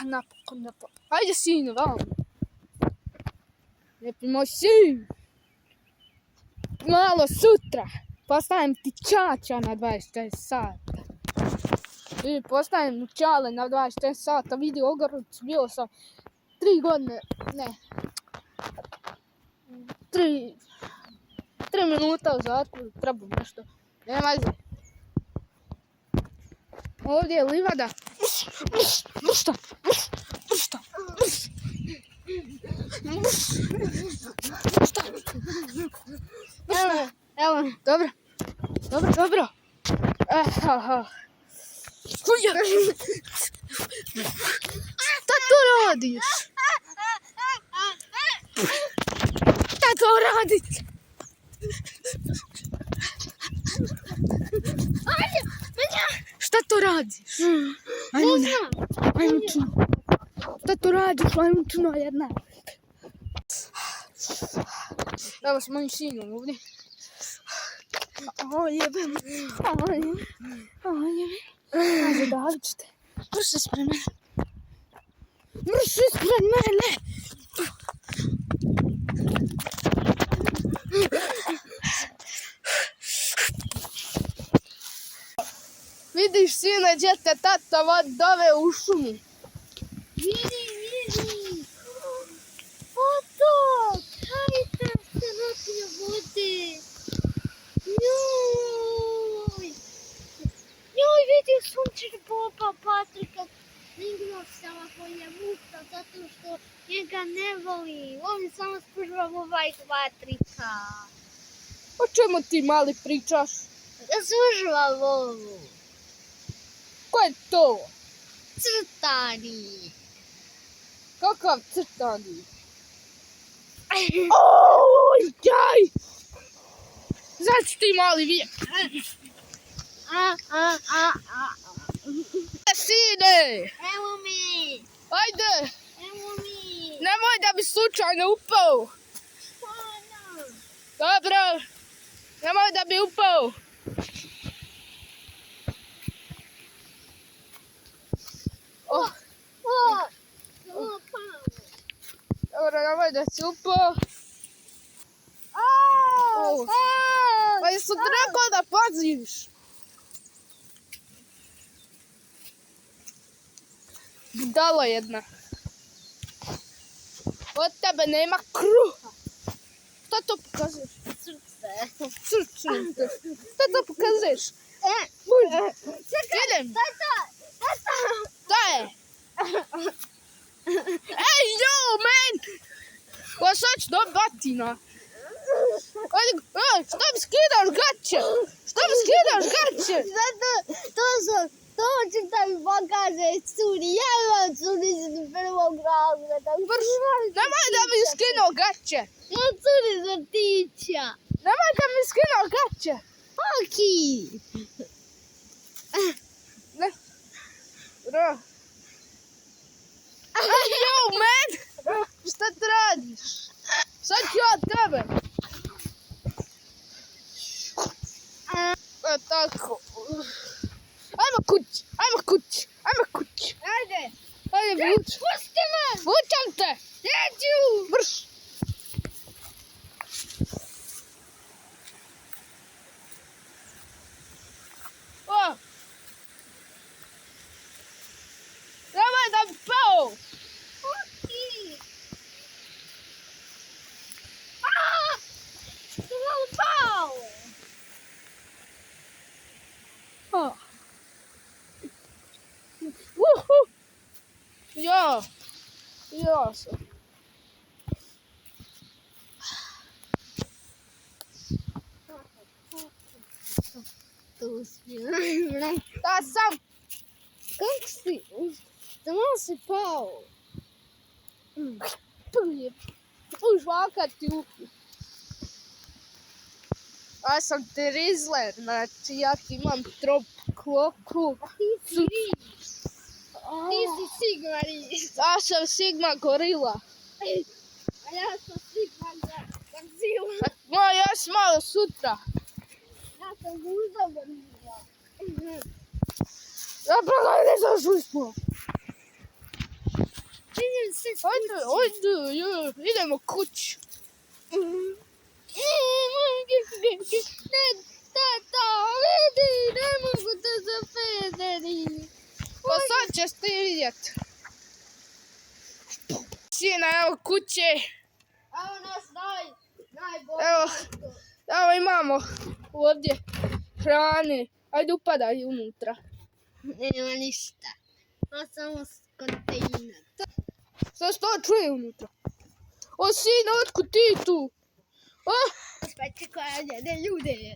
Napokon. Ajde sinu, vam. Lijepi moj sin. Malo sutra postavim ti čača na 24 sata. I postavim čale na 24 sata. Vidi Ogorcu, bio sam 3 godine, ne. 3 minuta u zatvoru, trebam nešto. Nema veze. Ovdje je livada. Mršta. Evo, dobro. Šta to radiš? Šta to radiš? Šta to radiš? Ajmo. Šta to radiš, majmučino jedna? Evo s mojim sinom ovdje. Jebem. Kaže, David ćete. Mrš ispred mene. Vidiš, sine, gdje te tata dove u šumu. Vidi. Otok. Hajde se napije vode. Joj, vidio sunčer Boba Patrika. Igrao sam ako je muka zato što njega ne voli. On samo spržava ovaj Patrika. O čemu ti mali pričaš? Spržava volu. Ko je to? Crtani. Kakav crtani? Jaj! Znači ti mali vijek. Sine! Evo mi. Ajde! Evo mi. Nemoj da bi slučajno upao. Dobro. Nemoj da bi upao. Dobro, nemoj da si upao. Pa jesu ti rekao da paziš? Budala jedna. Od tebe nema kruha. Šta to pokazuješ? Srce. Šta to pokazuješ? Idem. Šta je? Ej, yo, man! Ko sad ću dobiti batina? Što mi skidaš gaće? To hoću da mi pokaže curi. Ja imam curi iz prvog razreda. Nemoj da mi skinuo gaće. Ja curi za tića. Nemoj da mi skinuo gaće. Oki. Ne. Bro. Yo, man! Šta ti radiš? Sad ću ja od tebe. Tako. Ajmo kući. Ajde, vuč. Pusti me. Vučam te. Neću. Brš. Nemoj da bi pao. Oki. Sam pao. Ja sam. To uspio. Da sam. Kako si? Tamo si pao. Žvaka ti upi. Ja sam ti Rizler, znači ja ti imam trop kloku. Ti si Sigma Riz. Ja sam Sigma Gorila. A ja sam Sigma Godzilla. No, još malo sutra. Ja sam Guza Gorila. Ja pogledaj, ne znaš uspio. se Ajde, idemo kući. Ne, tata, vidi, ne mogu da zapederi. Pa sad ćeš ti vidjet. Sina, evo kuće. Evo naš najbolji. Evo imamo ovdje hrane. Ajde upadaj unutra. Nema ništa. To samo kontejner. Sad što čuje unutra? O, sina, otkud ti tu? Spajte koja jede ljude.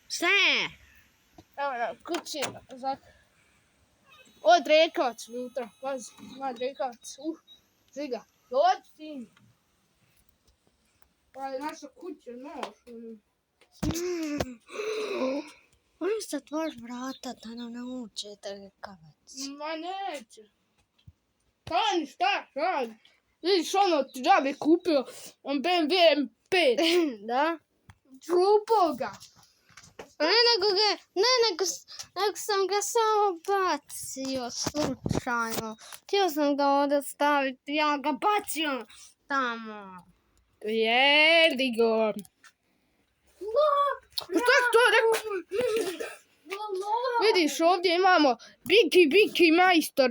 Šta je? Evo nam kuće. Odrekavac unutra. Pazi, ima odrekavac. Žiga. Dođi, sin. Pa je naša kuća, noš. Moram se otvoriš vrata da nam ne uče odrekavac. Ma neće. Stani, šta? Vidiš ono ti džabe kupio, on BMW M5. Da? Čupo ga. Nego sam ga samo bacio slučajno. Htio sam ga ovdje staviti, ja ga bacio tamo. Jedi go. Šta si to rekao? Vidiš, ovdje imamo Biki majstor.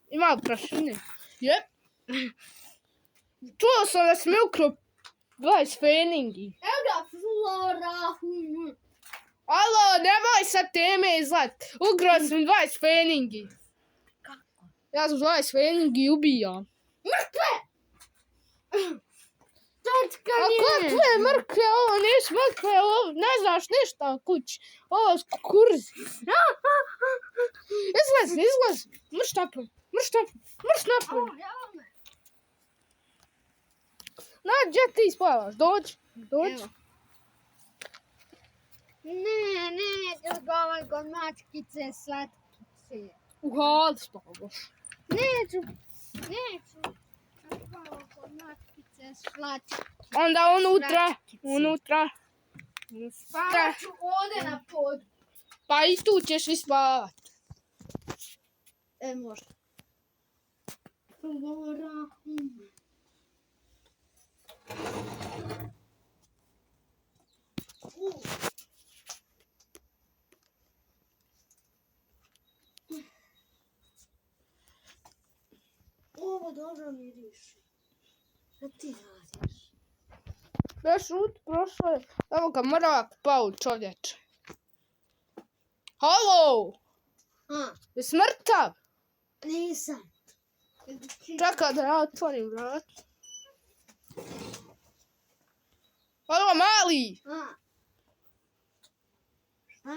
Ima prašine. Jep. Čuo sam da sam ukrao 20 feningi. Evo ga, Flora. Alo, nemoj sa teme izlat. Ukrao sam 20 feningi. Kako? Ja sam 20 feningi ubijam. Mrkve! Tačka A nije. kakve mrkve, ovo nisu mrkve, ovo ne znaš ništa o kući. Ovo su kukurzi. Izlaz. Mrš napoj. Evo me. Gdje ti spavaš? Dođi. Evo. Ne, govaj kod mačkice, slatkice. U hali spavaš. Neću. Govaj kod mačkice, slatkice. Onda unutra. Spavat ću ovdje na podu. Pa i tu ćeš i spavat. Možda. Flora. Ovo dobro miriši. Šta ti radiš? Beš prošlo je. Evo ga mrak pao čovječe. Halo! Je smrtav? Nisam. Čekaj da ja otvorim vrat. Halo, mali!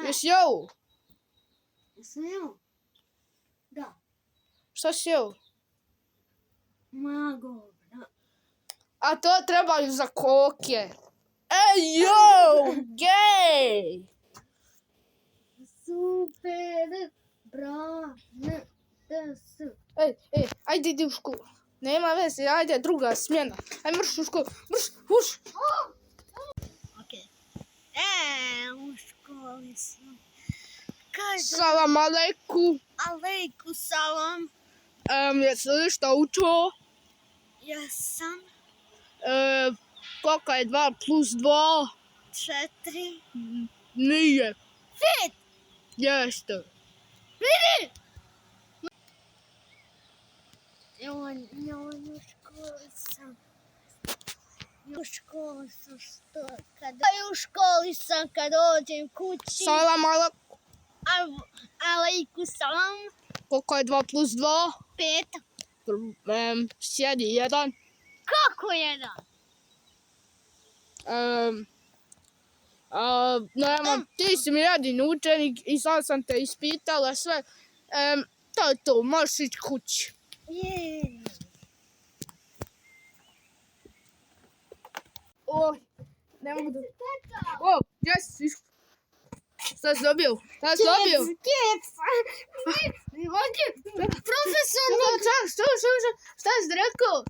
Jesi jeo? Jesam jeo? Da. Šta si jeo? Mago. A to trebaju za koke. Ej, jo, gej! Super. Bra. Ej, ajde idi u školu. Nema veze, ajde druga smjena. Aj mrš u školu, huš. Okej. U školi sam. Kaže, Salam alejku. alejku salam. Jesi li šta učio? Jesam. Koliko je 2 plus 2? 4. Nije. 5. Jeste. Vidi! Evo, u školi sam. U školi sam što kad dođem kući. Salam alejku. Alejku salam. Koliko je 2 plus 2? 5. Sjedi 1. Kako jedan? Ti si mi jedini učenik i sad sam te ispitala sve. To je to, možeš ići kući. Je. Oj, ne mogu da... O, gdje si? Šta si dobio? Kec. Profesor, Šta si rekao?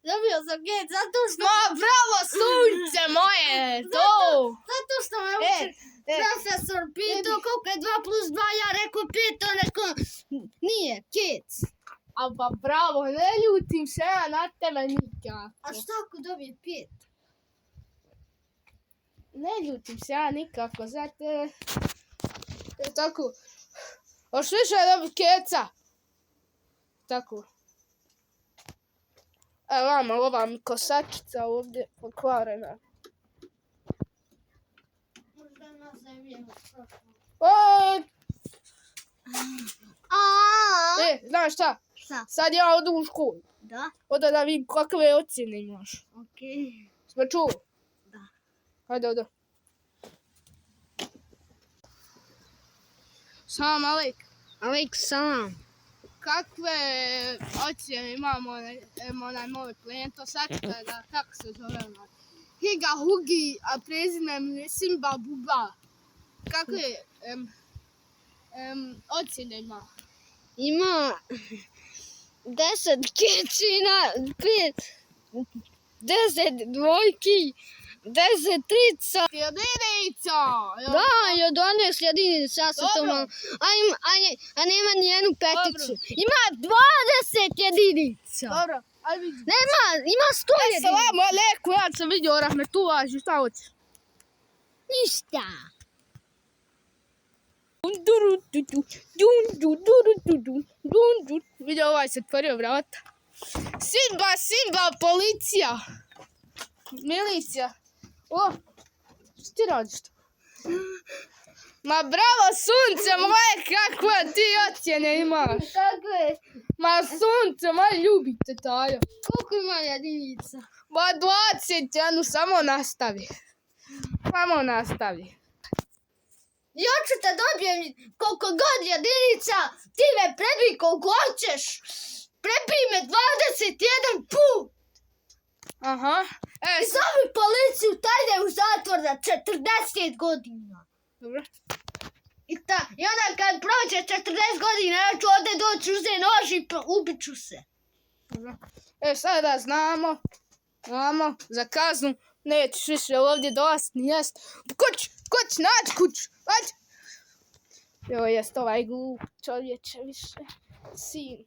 dobio sam kec zato što... Ma, bravo, sunce moje, to! Zato što me profesor pitao koliko je 2 plus 2, ja rekao 5, on rekao nije, kec. A pa bravo, ne ljutim se ja na tebe nikako. A šta ako dobije 5? Ne ljutim se ja nikako za tebe. Je tako. Još više dobi keca. Tako. Evo vama ova mi kosačica ovdje pokvarena. Možda nas zavijemo. Znaš šta? Šta? Sad ja odu u školu. Da? Oda da vidim kakve ocjene imaš. Okej. Smo čuli? Da. Hajde, odo. Salam alejk. Alejk salam. Kakve ocjene imamo onaj moj plen, to sačekaj da, kako se zove onaj? Higa Hugi, a prezimem je Simba Buba. Kakve ocjene ima? Ima 10 kečina, 10 dvojki, 10 trica. Jedinica! Da, i od 12 jedinica sa to Dobro. malo. A nema ni jednu peticu. Dobro. Ima 20 jedinica. Dobro, ajde vidi. Nema, ima 100 jedinica. Salam alejkum, ja sam vidio rahmetullahi, šta hoćeš? Ništa. Vidio, ovaj se otvorio vrata. Simba, policija. Milicija. O, što ti radiš tu? Ma bravo, sunce moje, kakve ti ocjene imaš. Kako je? Ma sunce moje, ljubite tajo. Koliko ima jedinica? Ma 21, samo nastavi. Samo nastavi. Ja ću te dobijem koliko god jedinica, ti me prebij koliko hoćeš. Prebij me 21 put. Aha. I zove policiju, taj ide u zatvor za 40 godina. Dobro. I onda kad prođe 40 godina, ja ću ovdje doći uzeti nož i ubit ću se. Dobro. Sada znamo za kaznu. Nećeš više ovdje dolaziti ni jest. Kuć, nađi kuću. Ajde. Evo jest ovaj glup čovječe više. Sin.